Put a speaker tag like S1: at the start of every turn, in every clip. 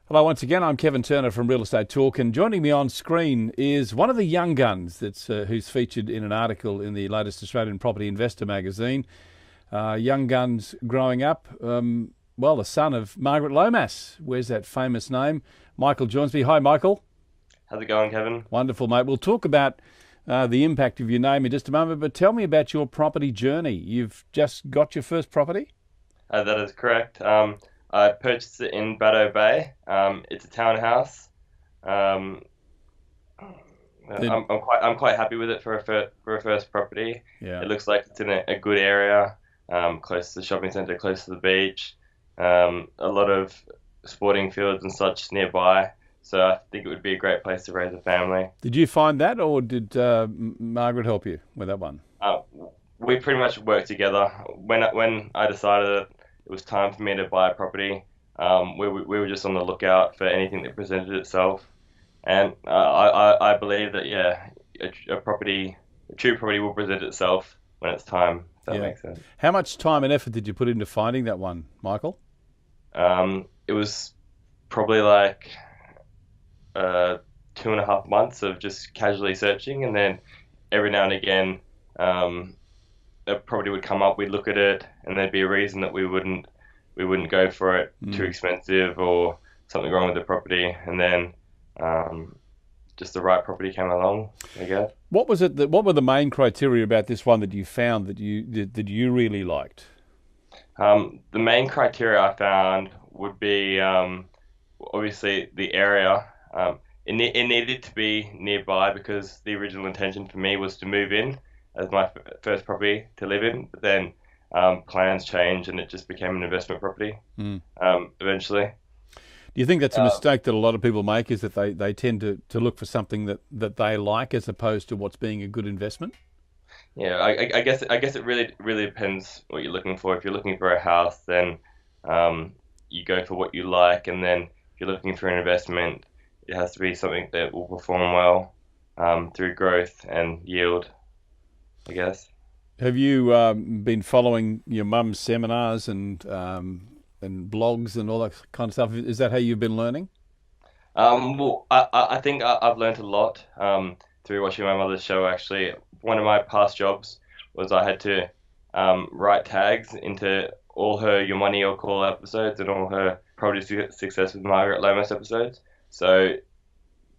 S1: Hello, once again. I'm Kevin Turner from Real Estate Talk, and joining me on screen is one of the young guns who's featured in an article in the latest Australian Property Investor magazine. Young guns growing up. The son of Margaret Lomas. Where's that famous name? Michael joins me. Hi, Michael.
S2: How's it going, Kevin?
S1: Wonderful, mate. We'll talk about the impact of your name in just a moment, but tell me about your property journey. You've just got your first property?
S2: That is correct. I purchased it in Baddo Bay. It's a townhouse. Um,
S1: Then,
S2: I'm quite happy with it for a first property.
S1: yeah.
S2: It looks like it's in a good area, close to the shopping centre, close to the beach. A lot of sporting fields and such nearby. So I think it would be a great place to raise a family.
S1: Did you find that, or did Margaret help you with that one?
S2: Uh, we pretty much worked together. When I decided that it was time for me to buy a property, we were just on the lookout for anything that presented itself. And I believe that, yeah, a true property will present itself when it's time, if that
S1: Yeah.
S2: makes sense.
S1: How much time and effort did you put into finding that one, Michael?
S2: It was probably like 2.5 months of just casually searching, and then every now and again, a property would come up. We'd look at it, and there'd be a reason that we wouldn't go for it. Too
S1: Mm.
S2: expensive or something wrong with the property, and then just the right property came along, I guess.
S1: What were the main criteria about this one that you found that you really liked?
S2: The main criteria I found would be obviously the area. It needed to be nearby because the original intention for me was to move in as my first property to live in, but then plans changed and it just became an investment property
S1: Mm.
S2: eventually.
S1: Do you think that's a
S2: Uh,
S1: mistake that a lot of people make, is that they tend to look for something that they like as opposed to what's being a good investment?
S2: Yeah, I guess it really depends what you're looking for. If you're looking for a house, then you go for what you like, and then if you're looking for an investment, it has to be something that will perform well through growth and yield, I guess.
S1: Have you been following your mum's seminars and blogs and all that kind of stuff? Is that how you've been learning?
S2: Well, I think I've learned a lot through watching my mother's show. Actually, one of my past jobs was I had to write tags into all her Your Money or Call episodes and all her Property Success with Margaret Lomas episodes. So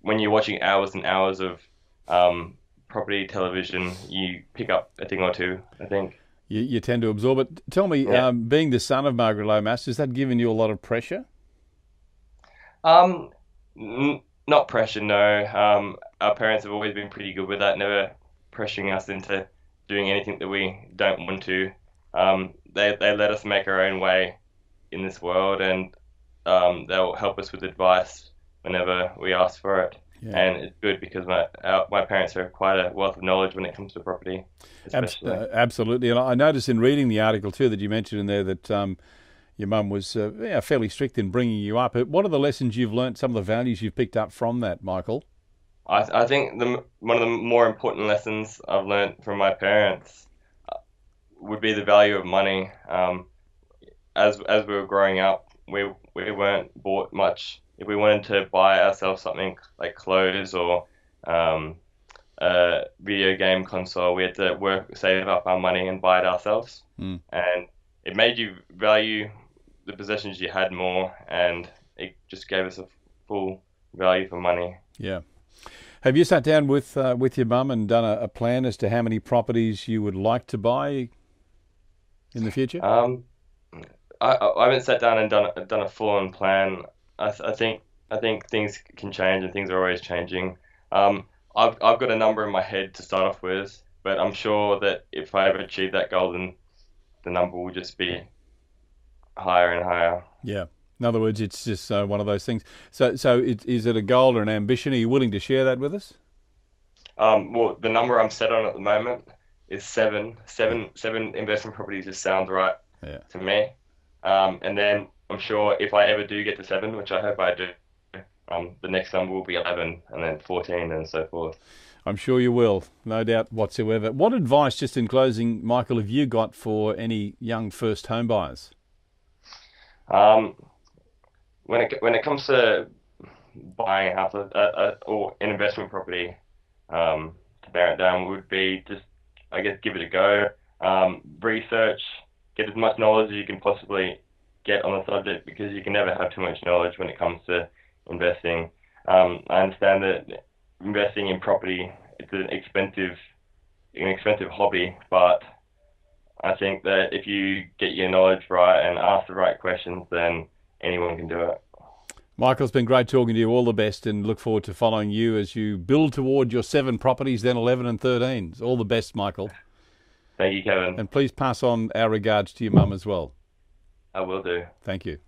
S2: when you're watching hours and hours of property television, you pick up a thing or two, I think.
S1: You tend to absorb it. Tell me,
S2: Yeah.
S1: being the son of Margaret Lomas, has that given you a lot of pressure?
S2: Um, Not pressure, no. Our parents have always been pretty good with that, never pressuring us into doing anything that we don't want to. They let us make our own way in this world, and they'll help us with advice whenever we ask for it.
S1: Yeah.
S2: And it's good because my parents are quite a wealth of knowledge when it comes to property, especially.
S1: Absolutely. And I noticed in reading the article too that you mentioned in there that your mum was fairly strict in bringing you up. What are the lessons you've learnt, some of the values you've picked up from that, Michael?
S2: I think one of the more important lessons I've learned from my parents would be the value of money. As we were growing up, we weren't bought much. If we wanted to buy ourselves something like clothes or um, a video game console, we had to save up our money, and buy it ourselves.
S1: Mm.
S2: And it made you value the possessions you had more, and it just gave us a full value for money.
S1: Yeah. Have you sat down with your mum and done a plan as to how many properties you would like to buy in the future?
S2: Um, I haven't sat down and done a full-on plan. I think things can change, and things are always changing. I've got a number in my head to start off with, but I'm sure that if I ever achieve that goal, then the number will just be higher and higher.
S1: Yeah. In other words, it's just one of those things. So is it a goal or an ambition? Are you willing to share that with us?
S2: Well, the number I'm set on at the moment is seven. Seven investment properties just sounds right
S1: Yeah.
S2: to me. And then I'm sure if I ever do get to seven, which I hope I do, the next number will be 11, and then 14, and so forth.
S1: I'm sure you will, no doubt whatsoever. What advice, just in closing, Michael, have you got for any young first home buyers?
S2: Um, when it comes to buying a house or an investment property, to bear it down would be just, I guess, give it a go. Research, get as much knowledge as you can possibly get on the subject because you can never have too much knowledge when it comes to investing. I understand that investing in property it's an expensive hobby, but I think that if you get your knowledge right and ask the right questions, then anyone can do it.
S1: Michael, it's been great talking to you. All the best, and look forward to following you as you build toward your 7 properties, then 11 and 13. All the best, Michael.
S2: Thank you, Kevin.
S1: And please pass on our regards to your mum as well.
S2: I will do.
S1: Thank you.